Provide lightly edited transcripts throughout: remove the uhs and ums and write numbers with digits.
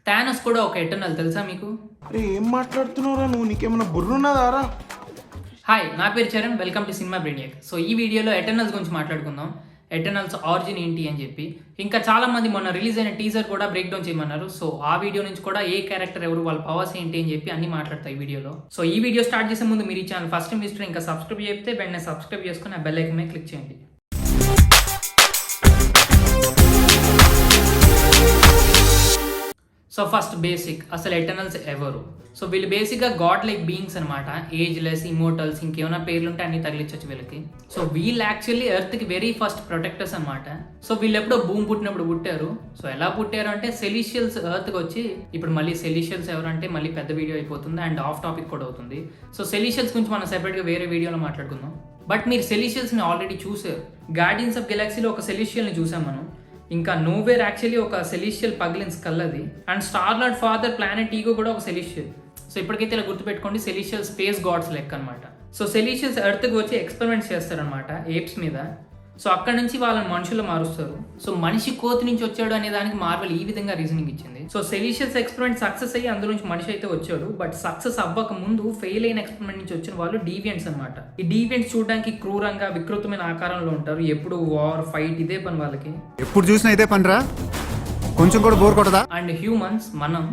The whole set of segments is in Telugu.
థానోస్ కూడా ఒక ఎటర్నల్, తెలుసా మీకు? అరే ఏం మాట్లాడుతున్నావురా నువ్వు? నీకేమైనా బుర్రున్నదారా? హాయ్, నా పేరు Charan. Welcome to cinema brainiac. So ఈ వీడియోలో ఎటర్నల్స్ గురించి మాట్లాడుకుందాం. ఎటర్నల్స్ ఆరిజిన్ ఏంటి అని చెప్పి. ఇంకా చాలా మంది మొన్న రిలీజ్ అయిన టీజర్ కూడా బ్రేక్ డౌన్ చేయమన్నారు. సో ఆ వీడియో నుంచి కూడా ఏ క్యారెక్టర్ ఎవరు, వాళ్ళ పవర్స్ ఏంటి అని చెప్పి అన్ని మాట్లాడతాయి ఈ వీడియోలో. సో ఈ వీడియో స్టార్ట్ చేసే ముందు మీరు ఈ ఛానల్ ఫస్ట్ టైం విజిటర్ ఇంకా సబ్స్క్రైబ్ చేస్తే వెంటనే సబ్స్క్రైబ్ చేసుకుని ఆ బెల్ ఐకాన్ మీద క్లిక్ చేయండి. సో ఫస్ట్ బేసిక్, అసలు ఎటర్నల్స్ ఎవరు? సో వీళ్ళు బేసిక్గా గాడ్ లైక్ బీయింగ్స్ అనమాట. ఏజ్లెస్, ఇమోటల్స్, ఇంకేమైనా పేర్లు ఉంటే అన్ని తగిలించవచ్చు వీళ్ళకి. సో వీళ్ళు యాక్చువల్లీ ఎర్త్కి వెరీ ఫస్ట్ ప్రొటెక్టర్స్ అనమాట. సో వీళ్ళు ఎప్పుడో భూమి పుట్టినప్పుడు పుట్టారు. సో ఎలా పుట్టారు అంటే సెలిషియల్స్ ఎర్త్కి వచ్చి, ఇప్పుడు మళ్ళీ సెలిషియల్స్ ఎవరంటే మళ్ళీ పెద్ద వీడియో అయిపోతుంది అండ్ ఆఫ్ టాపిక్ కూడా అవుతుంది. సో సెలిషియల్స్ గురించి మనం సెపరేట్గా వేరే వీడియోలో మాట్లాడుకుందాం. బట్ మీరు సెలిషియల్స్ని ఆల్రెడీ చూసారు. గార్డియన్స్ ఆఫ్ గెలాక్సీలో ఒక సెలిషియల్ని చూసాం మనం. ఇంకా నోవేర్ యాక్చువల్లీ ఒక సెలిషియల్ పగిలిన స్కల్ అది. And star lord father planet ego కూడా ఒక సెలిషియల్. సో ఇప్పటికైతే ఇలా గుర్తుపెట్టుకోండి, సెలిషియల్ స్పేస్ గాడ్స్ లెక్క అనమాట. సో సెలిషియల్స్ ఎర్త్కి వచ్చి ఎక్స్పెరిమెంట్స్ చేస్తారనమాట ఏప్స్ మీద. సో అక్కడ నుంచి వాళ్ళని మనుషులు మారుస్తారు. సో మనిషి కోతి నుంచి వచ్చాడు అనే దానికి మార్వెల్ ఈ విధంగా రీజనింగ్ ఇచ్చింది. సో సెలిషియల్స్ ఎక్స్పెరిమెంట్ సక్సెస్ అయ్యి అందులో నుంచి మనిషి అయితే వచ్చాడు. బట్ సక్సెస్ అవ్వక ముందు ఫెయిల్ అయిన ఎక్స్పెరిమెంట్ నుంచి వచ్చిన వాళ్ళు డీవియంట్స్ అనమాట. ఈ డీవియంట్స్ చూడడానికి క్రూరంగా వికృతమైన ఆకారంలో ఉంటారు. ఎప్పుడు వార్, ఫైట్, ఇదే పని వాళ్ళకి. ఎప్పుడు చూసినా ఇదే పనిరా, కొంచెం కూడా బోర్ కొట్టదా? అండ్ హ్యూమన్స్ మనం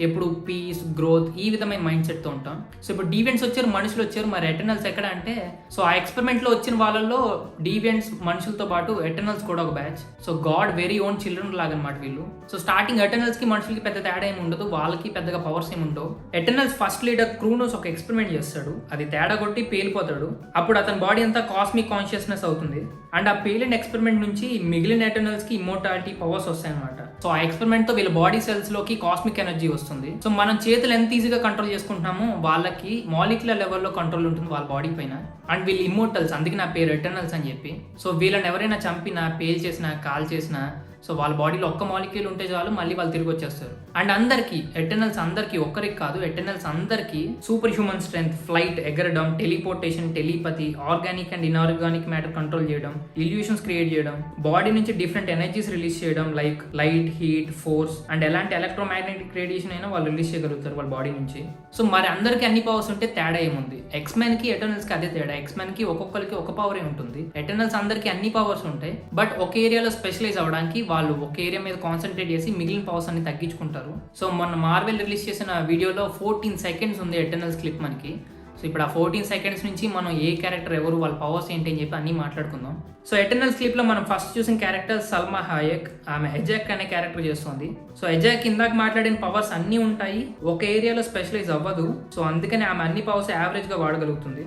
ఎప్పుడు పీస్, గ్రోత్, ఈ విధమైన మైండ్ సెట్తో ఉంటాం. సో ఇప్పుడు డీవియంట్స్ వచ్చారు, మనుషులు వచ్చారు. మరి ఎటర్నల్స్ ఎక్కడ అంటే, సో ఆ ఎక్స్పెరిమెంట్లో వచ్చిన వాళ్ళల్లో డీవియంట్స్ మనుషులతో పాటు ఎటర్నల్స్ కూడా ఒక batch. So God very own children లాగా అనమాట వీళ్ళు. సో స్టార్టింగ్ ఎటర్నల్స్ కి మనుషులకి పెద్ద తేడా ఏమి ఉండదు, వాళ్ళకి పెద్దగా పవర్స్ ఏమి ఉండవు. ఎటర్నల్స్ ఫస్ట్ లీడర్ క్రూనోస్ ఒక ఎక్స్పెరిమెంట్ చేస్తాడు. అది తేడా కొట్టి పేలిపోతాడు. అప్పుడు అతని బాడీ అంతా కాస్మిక్ కాన్షియస్నెస్ అవుతుంది. అండ్ ఆ పేలిన ఎక్స్పెరిమెంట్ నుంచి మిగిలిన ఎటర్నల్స్ కి ఇమ్మోర్టాలిటీ పవర్స్ వస్తాయి అనమాట. సో ఆ ఎక్స్పెరిమెంట్ తో వీళ్ళ బాడీ సెల్స్ లోకి కాస్మిక్ ఎనర్జీ వస్తుంది. సో మనం చేతులు ఎంత ఈజీగా కంట్రోల్ చేసుకుంటున్నామో వాళ్ళకి మాలిక్యులర్ లెవెల్లో కంట్రోల్ ఉంటుంది వాళ్ళ బాడీ పైన. అండ్ వీళ్ళు ఇమ్మోర్టల్స్, అందుకే నా పేరు ఎటర్నల్స్ అని చెప్పి. సో వీళ్ళని ఎవరైనా చంపినా, పేల్ చేసినా, కాల్ చేసినా, సో వాళ్ళ బాడీలో ఒక్క మాలిక్యూల్ ఉంటే చాలు, మళ్ళీ వాళ్ళు తిరిగి వచ్చేస్తారు. అండ్ అందరికీ, ఎటర్నల్స్ అందరికీ, ఒక్కరికి కాదు, ఎటర్నల్స్ అందరికీ సూపర్ హ్యూమన్ స్ట్రెంగ్త్, ఫ్లైట్, ఎగరడం, teleportation, telepathy, organic and inorganic matter control చేయడం, ఇల్యూషన్స్ క్రియేట్ చేయడం, బాడీ నుంచి డిఫరెంట్ ఎనర్జీస్ రిలీజ్ చేయడం, like light, heat, force and ఎలాంటి ఎలక్ట్రోమాగ్నెటిక్ రేడియేషన్ అయినా వాళ్ళు రిలీజ్ చేయగలుగుతారు వాళ్ళ బాడీ నుంచి. సో మరి అందరికీ అన్ని పవర్స్ ఉంటే తేడా ఏముంది? ఎక్స్మెన్ కి ఎటర్నల్స్ కి అదే తేడా. ఎక్స్మెన్ కి ఒక్కొక్కరికి ఒక పవరే ఉంటుంది. ఎటర్నల్స్ అందరికీ అన్ని పవర్స్ ఉంటాయి. బట్ ఒక ఏరియాలో స్పెషలైజ్ అవడానికి వాళ్ళు ఒక ఏరియా మీద కాన్సన్ట్రేట్ చేసి మిగిలిన పవర్స్ అన్ని తగ్గించుకుంటారు. సో మొన్న మార్వెల్ రిలీజ్ చేసిన వీడియోలో 14 సెకండ్స్ ఉంది ఎటర్నల్స్ క్లిప్ మనకి. సో ఇప్పుడు ఆ 14 సెకండ్స్ నుంచి మనం ఏ క్యారెక్టర్ ఎవరు, వాళ్ళ పవర్స్ ఏంటి అని చెప్పి అన్ని మాట్లాడుకుందాం. సో ఎటర్నల్స్ క్లిప్ లో మనం ఫస్ట్ చూసిన క్యారెక్టర్ సల్మా హాయక్. ఆమె ఎజాక్ అనే క్యారెక్టర్ చేస్తుంది. సో ఎజాక్ ఇందాక మాట్లాడిన పవర్స్ అన్ని ఉంటాయి, ఒక ఏరియాలో స్పెషలైజ్ అవ్వదు. సో అందుకని ఆమె అన్ని పవర్స్ యావరేజ్ గా వాడగలుగుతుంది.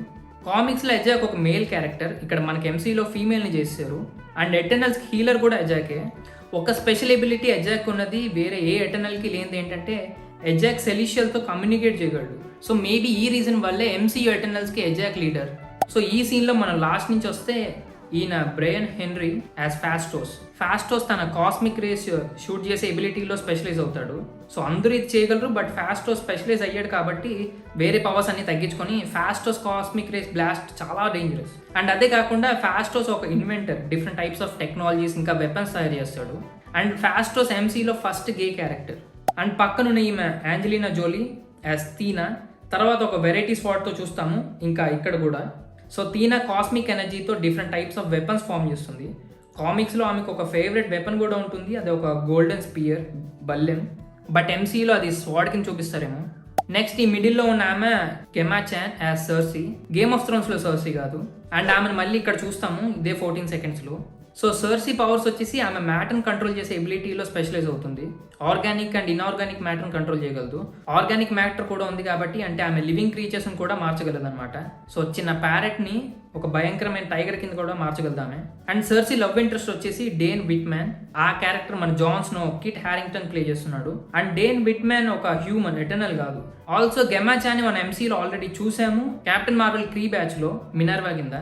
కామిక్స్ లో ఎజాక్ ఒక మేల్ క్యారెక్టర్, ఇక్కడ మనకి ఎంసీలో ఫీమేల్ ని చేశారు. అండ్ ఎటర్నల్స్ హీలర్ కూడా ఎజాకే. ఒక స్పెషల్ ఎబిలిటీ ఎజాక్ ఉన్నది, వేరే ఏ ఎటర్నల్కి లేనిది ఏంటంటే ఎజాక్ సెలిషియల్తో కమ్యూనికేట్ చేయగలడు. సో మేబీ ఈ రీజన్ వల్లే ఎంసీయూ ఎటర్నల్స్కి ఎజాక్ లీడర్. సో ఈ సీన్లో మనం లాస్ట్ నుంచి వస్తే, ఈయన బ్రయన్ హెన్రీ యాజ్ ఫాస్టోస్ తన కాస్మిక్ రేస్ షూట్ చేసే ఎబిలిటీలో స్పెషలైజ్ అవుతాడు. సో అందరూ ఇది చేయగలరు, బట్ ఫాస్టోస్ స్పెషలైజ్ అయ్యాడు కాబట్టి వేరే పవర్స్ అన్ని తగ్గించుకొని ఫాస్టోస్ కాస్మిక్ రేస్ బ్లాస్ట్ చాలా డేంజరస్. అండ్ అదే కాకుండా ఫాస్టోస్ ఒక inventor, different types of technologies ఇంకా వెపన్స్ తయారు చేస్తాడు. అండ్ ఫాస్టోస్ ఎంసీలో ఫస్ట్ గే క్యారెక్టర్. అండ్ పక్కనున్న ఈమె యాంజెలినా జోలీ యాజ్ తీనా. తర్వాత ఒక వెరైటీ స్పాట్తో చూస్తాము ఇంకా ఇక్కడ కూడా. సో తీనా కాస్మిక్ ఎనర్జీతో different types of weapons form చేస్తుంది. కామిక్స్లో ఆమెకు ఒక ఫేవరెట్ వెపన్ కూడా ఉంటుంది, అది ఒక గోల్డెన్ స్పియర్, బల్లెం. బట్ ఎంసీలో అది స్వాడ్ కింద చూపిస్తారేమో. నెక్స్ట్ ఈ మిడిల్లో ఉన్న ఆమె గెమా చాన్ as Sirsi. Game of థ్రోన్స్లో Sirsi కాదు. అండ్ ఆమెను మళ్ళీ ఇక్కడ చూస్తాము ఇదే 14 సెకండ్స్లో. సో సర్సీ పవర్స్ వచ్చేసి ఆమె మ్యాటర్ని కంట్రోల్ చేసే ఎబిలిటీలో స్పెషలైజ్ అవుతుంది. ఆర్గానిక్ అండ్ ఇన్ఆర్గానిక్ మ్యాటర్ని కంట్రోల్ చేయగలదు. ఆర్గానిక్ మ్యాటర్ కూడా ఉంది కాబట్టి అంటే ఆమె లివింగ్ క్రీచర్స్ని కూడా మార్చగలదు అనమాట. సో చిన్న ప్యారెట్ని ఒక భయంకరమైన టైగర్ కింద కూడా మార్చగలదు ఆమె. అండ్ సర్సీ లవ్ ఇంట్రెస్ట్ వచ్చేసి డేన్ విట్మ్యాన్. ఆ క్యారెక్టర్ మన John Snow, Kit Harington play చేస్తున్నాడు. అండ్ డేన్ విట్మ్యాన్ ఒక హ్యూమన్, ఎటర్నల్ కాదు. ఆల్సో గెమా చాన్ మన ఎంసీలో ఆల్రెడీ చూసాము కెప్టెన్ మార్వెల్ క్రీ బ్యాచ్లో మినర్వా కింద.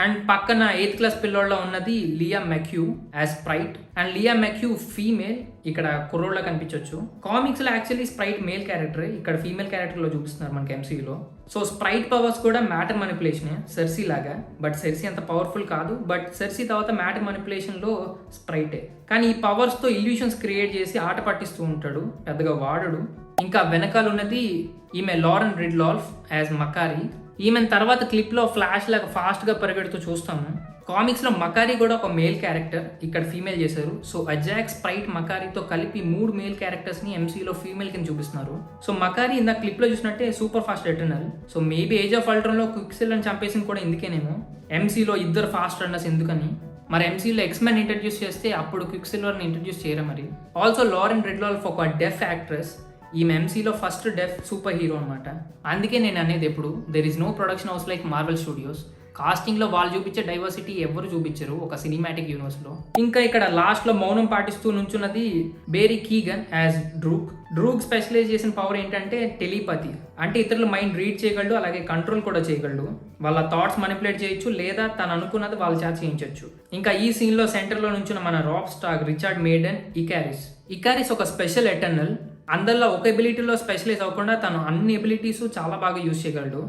అండ్ పక్కన 8th క్లాస్ పిల్లోళ్ళ ఉన్నది Liya మెక్యూ as Sprite. And Liya మెక్యూ female, ఇక్కడ కుర్రోళ్ళ కనిపించవచ్చు. కామిక్స్ లో యాక్చువల్లీ స్ప్రైట్ మేల్ క్యారెక్టర్, ఇక్కడ ఫీమేల్ క్యారెక్టర్ లో చూపిస్తున్నారు మనకి MCUలో. సో స్ప్రైట్ పవర్స్ కూడా మ్యాటర్ మనిపులేషనే సెర్సీ లాగా, బట్ సెర్సీ అంత పవర్ఫుల్ కాదు. బట్ సెర్సీ తర్వాత మ్యాటర్ మనిపులేషన్ లో స్ప్రైటే, కానీ ఈ పవర్స్ తో ఇల్యూషన్స్ క్రియేట్ చేసి ఆట పట్టిస్తూ ఉంటాడు, పెద్దగా వాడడు. ఇంకా వెనకాల ఉన్నది ఈమె లారెన్ రిడ్లాల్ఫ్ యాజ్ మకారీ. ఈమెన్ తర్వాత క్లిప్ లో ఫ్లాష్ లాగా ఫాస్ట్ గా పరిగెడుతూ చూస్తాము. కామిక్స్ లో మకారీ కూడా ఒక మేల్ క్యారెక్టర్, ఇక్కడ ఫీమేల్ చేశారు. సో అజాక్, స్ప్రైట్, మకారీతో కలిపి 3 మేల్ క్యారెక్టర్స్ ని MCUలో ఫీమేల్ కింద చూపిస్తున్నారు. సో మకారీ ఇందా క్లిప్ లో చూసినట్టే super fast eternal. So maybe age of Ultron లో క్విక్సిల్వర్ని చంపేసింది కూడా ఇందుకేనేమో. MCUలో 2 ఫాస్ట్ రన్నర్స్ ఎందుకని, మరి MCUలో X-Men ఇంట్రడ్యూస్ చేస్తే అప్పుడు క్విక్సిల్వర్ని ఇంట్రడ్యూస్ చేయరా మరి. ఆల్సో లారెన్ రిడ్లాల్ఫ్ ఒక డెఫ్ యాక్ట్రెస్, ఈమె MCUలో ఫస్ట్ డెఫ్ సూపర్ హీరో అనమాట. అందుకే నేను అనేది ఎప్పుడు there is no production house like Marvel Studios. Casting లో వాళ్ళు చూపించే డైవర్సిటీ ఎవరు చూపించరు ఒక సినిమాటిక్ యూనివర్స్ లో. ఇంకా ఇక్కడ లాస్ట్ లో మౌనం పాటిస్తూ నుంచున్నది బేరీ కీగన్ యాజ్ డ్రూక్. డ్రూక్ స్పెషలైజ్ చేసిన పవర్ ఏంటంటే టెలిపతి, అంటే ఇతరుల మైండ్ రీడ్ చేయగలడు, అలాగే కంట్రోల్ కూడా చేయగలడు. వాళ్ళ థాట్స్ మనిపులేట్ చేయొచ్చు, లేదా తను అనుకున్నది వాళ్ళ చేత చేయించవచ్చు. ఇంకా ఈ సీన్ లో సెంటర్ లో నుంచున్న మన రాక్ స్టార్ రిచర్డ్ మేడన్ ఇకారిస్ ఒక స్పెషల్ ఎటర్నల్. అందరిలో ఒక ఎబిలిటీలో స్పెషలైజ్ అవ్వకుండా తను అన్ని ఎబిలిటీస్ చాలా బాగా యూజ్ చేయగలడు.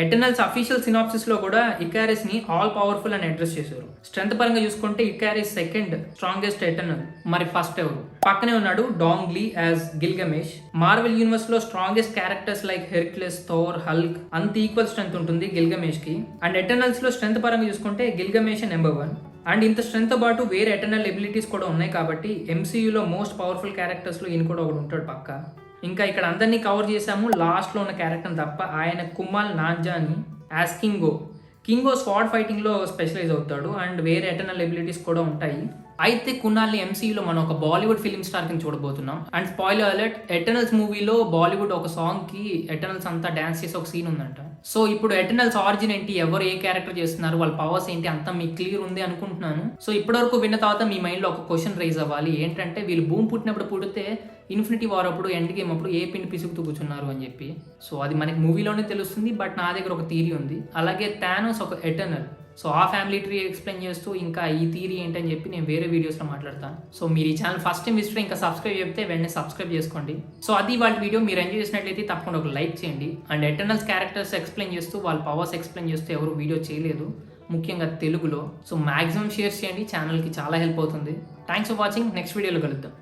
ఎటర్నల్స్ అఫీషియల్ సినాప్సిస్ లో కూడా ఇకారిస్ ని ఆల్ పవర్ఫుల్ అని అడ్రస్ చేశారు. స్ట్రెంత్ పరంగా చూసుకుంటే ఇకారిస్ సెకండ్ స్ట్రాంగెస్ట్ ఎటర్నల్. మరి ఫస్ట్ ఎవరు? పక్కనే ఉన్నాడు డాంగ్ లీ యాజ్ గిల్గమేష్. మార్వెల్ యూనివర్స్ లో strongest characters like Hercules, Thor, Hulk అంత ఈక్వల్ స్ట్రెంత్ ఉంటుంది గిల్గమేష్ కి. అండ్ ఎటర్నల్స్ లో స్ట్రెంత్ పరంగా చూసుకుంటే గిల్గమేష్ నెంబర్ 1. అండ్ ఇంత స్ట్రెంత్ పాటు వేరే ఎటర్నల్ ఎబిలిటీస్ కూడా ఉన్నాయి కాబట్టి MCUలో మోస్ట్ పవర్ఫుల్ క్యారెక్టర్స్ లో ఈయన కూడా ఒకడు ఉంటాడు పక్క. ఇంకా ఇక్కడ అందరినీ కవర్ చేసాము, లాస్ట్ లో ఉన్న క్యారెక్టర్ తప్ప. ఆయన కుమాల్ నాంజాని యాజ్ కింగో స్వాడ్ ఫైటింగ్ లో స్పెషలైజ్ అవుతాడు. అండ్ వేరే ఎటర్నల్ ఎబిలిటీస్ కూడా ఉంటాయి. అయితే కున్నాల్ని MCUలో మనం ఒక బాలీవుడ్ ఫిల్మ్ స్టార్ కింద చూడబోతున్నాం. అండ్ స్పాయిలర్ అలర్ట్, ఎటర్నల్స్ మూవీలో బాలీవుడ్ ఒక సాంగ్ కి ఎటర్నల్స్ అంతా డాన్స్ చేసే ఒక సీన్ ఉందంట. సో ఇప్పుడు ఎటర్నల్స్ ఆరిజిన్ ఏంటి, ఎవరు ఏ క్యారెక్టర్ చేస్తున్నారు, వాళ్ళ పవర్స్ ఏంటి అంతా మీకు క్లియర్ ఉంది అనుకుంటున్నాను. సో ఇప్పటివరకు విన్న తర్వాత మీ మైండ్లో ఒక క్వశ్చన్ రైజ్ అవ్వాలి, ఏంటంటే వీళ్ళు భూమి పుట్టినప్పుడు పుడితే ఇన్ఫినిటీ వార్ అప్పుడు ఎండ్ గేమ్ అప్పుడు ఏ పిండి పిసుకుతూ కూర్చున్నారు అని చెప్పి. సో అది మనకి మూవీలోనే తెలుస్తుంది, బట్ నా దగ్గర ఒక థీరీ ఉంది. అలాగే థానోస్ ఒక ఎటర్నల్. సో ఆ ఫ్యామిలీ ట్రీ ఎక్స్ప్లెయిన్ చేస్తూ ఇంకా ఈ థీరీ ఏంటని చెప్పి నేను వేరే వీడియోస్లో మాట్లాడతాను. సో మీరు ఈ ఛానల్ ఫస్ట్ టైం విజిట్ ఇంకా సబ్స్క్రైబ్ చెప్తే వెంటనే సబ్స్క్రైబ్ చేసుకోండి. సో అది వాళ్ళ వీడియో మీరు ఎంజాయ్ చేసినట్లయితే తప్పకుండా ఒక లైక్ చేయండి. అండ్ ఎటర్నల్స్ క్యారెక్టర్స్ ఎక్స్ప్లెయిన్ చేస్తూ వాళ్ళ పవర్స్ ఎక్స్ప్లెయిన్ చేస్తూ ఎవరు వీడియో చేయలేదు, ముఖ్యంగా తెలుగులో. సో మ్యాక్సిమం షేర్ చేయండి, ఛానల్కి చాలా హెల్ప్ అవుతుంది. థ్యాంక్స్ ఫర్ వాచింగ్, నెక్స్ట్ వీడియోలో కలుద్దాం.